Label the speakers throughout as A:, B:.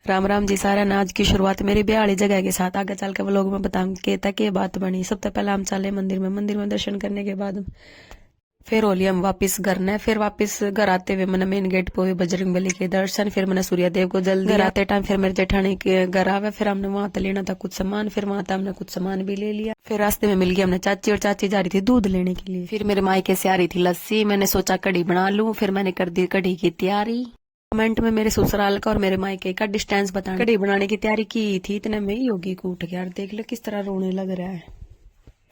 A: राम राम जी सारा ने आज की शुरुआत मेरी ब्याह वाली जगह के साथ आगे चल के व्लॉग में बताऊंगी तक ये बात बनी। सबसे पहले हम चले मंदिर में दर्शन करने के बाद फिर होली हम वापस घर ने। फिर वापस घर आते हुए मैंने मेन गेट पे हुए बजरंग बली के दर्शन। फिर मैंने सूर्य देव को जल दिया। घर आते टाइम फिर मेरे जेठानी के घर आवे। फिर हमने वहां तक लेना था कुछ सामान। फिर वहां तक हमने कुछ सामान भी ले लिया। फिर रास्ते में मिल गया हमने चाची, और चाची जा रही थी दूध लेने के लिए। फिर मेरे मायके से आ रही थी लस्सी। मैंने सोचा कढ़ी बना लूं। फिर मैंने कर दी कढ़ी की तैयारी। कमेंट में मेरे ससुराल का और मेरे मायके का डिस्टेंस बताना। कढ़ी बनाने की तैयारी की थी इतने में योगी को उठ गया। देख लो किस तरह रोने लग रहा है।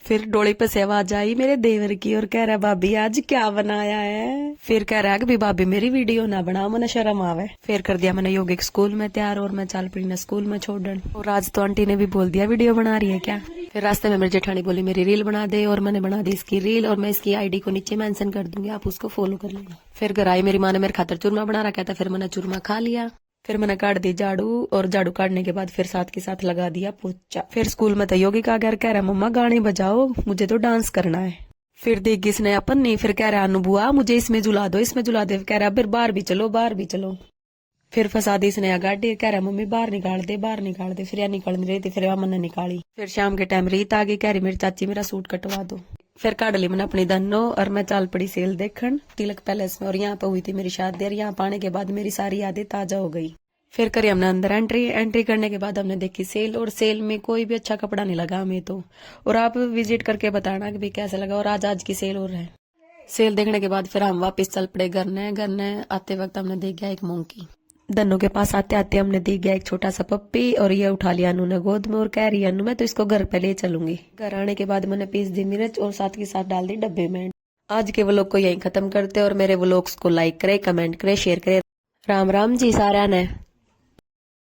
A: फिर डोली पे से आवाज आई मेरे देवर की और कह रहा भाभी आज क्या बनाया है। फिर कह रहा है कि भाभी मेरी वीडियो ना बनाओ, मैंने शर्म आवे। फिर कर दिया मैंने योगिक स्कूल में तैयार और मैं चल पड़ी ना स्कूल में छोड़न। और आज तो आंटी ने भी बोल दिया वीडियो बना रही है क्या। फिर रास्ते में मेरी जेठानी बोली मेरी रील बना दे, और मैंने बना दी इसकी रील, और मैं इसकी आईडी को नीचे मेंशन कर दूंगी, आप उसको फॉलो कर लेना। फिर घर आई मेरी माँ ने मेरे खातर चूरमा बना रखा था। फिर मैंने चूरमा खा लिया। फिर मैंने काट दी झाड़ू, और झाड़ू काटने के बाद फिर साथ के साथ लगा दिया पोछा। फिर स्कूल में तो योगिक आ गया, कह रहा मम्मा गाने बजाओ मुझे तो डांस करना है। फिर देगी इसने अपन नहीं। फिर कह रहा अनु बुआ मुझे इसमें झुला दो, इसमें झुला दे। कह रहा फिर बाहर भी चलो, बाहर भी चलो। फिर फंसा दी इसने गाड़ी। कह रहा मम्मी बाहर निकाल दे, बाहर निकाल दे। फिर या निकल नहीं रही थी। फिर मैंने निकाली। फिर शाम के टाइम रीत आ गई, कह रही मेरी चाची मेरा सूट कटवा दो। फिर काट ली मैंने अपनी धनो, और मैं चाल पड़ी सेल देखन तिलक पैलेस में। और यहाँ पे हुई थी मेरी शादी, और यहाँ पाने के बाद मेरी सारी यादें ताजा हो गई। फिर करी हमने अंदर एंट्री करने के बाद हमने देखी सेल, और सेल में कोई भी अच्छा कपड़ा नहीं लगा हमें तो। और आप विजिट करके बताना कि भाई कैसा लगा। और आज की सेल और है। सेल देखने के बाद फिर हम वापस चल पड़े घर ने आते वक्त हमने देख गया एक मोंकी। धन्नो के पास आते आते हमने देख गया एक छोटा सा पप्पी, और ये उठा लिया अनु ने गोद में, और कह रही अनु मैं तो इसको घर पे ले चलूंगी। घर आने के बाद मैंने पीस दी मिर्च, और साथ के साथ डाल दी डब्बे में। आज के व्लॉग को यहीं खत्म करते, और मेरे व्लॉग्स को लाइक करे, कमेंट करे, शेयर करे। राम राम जी सारा ने।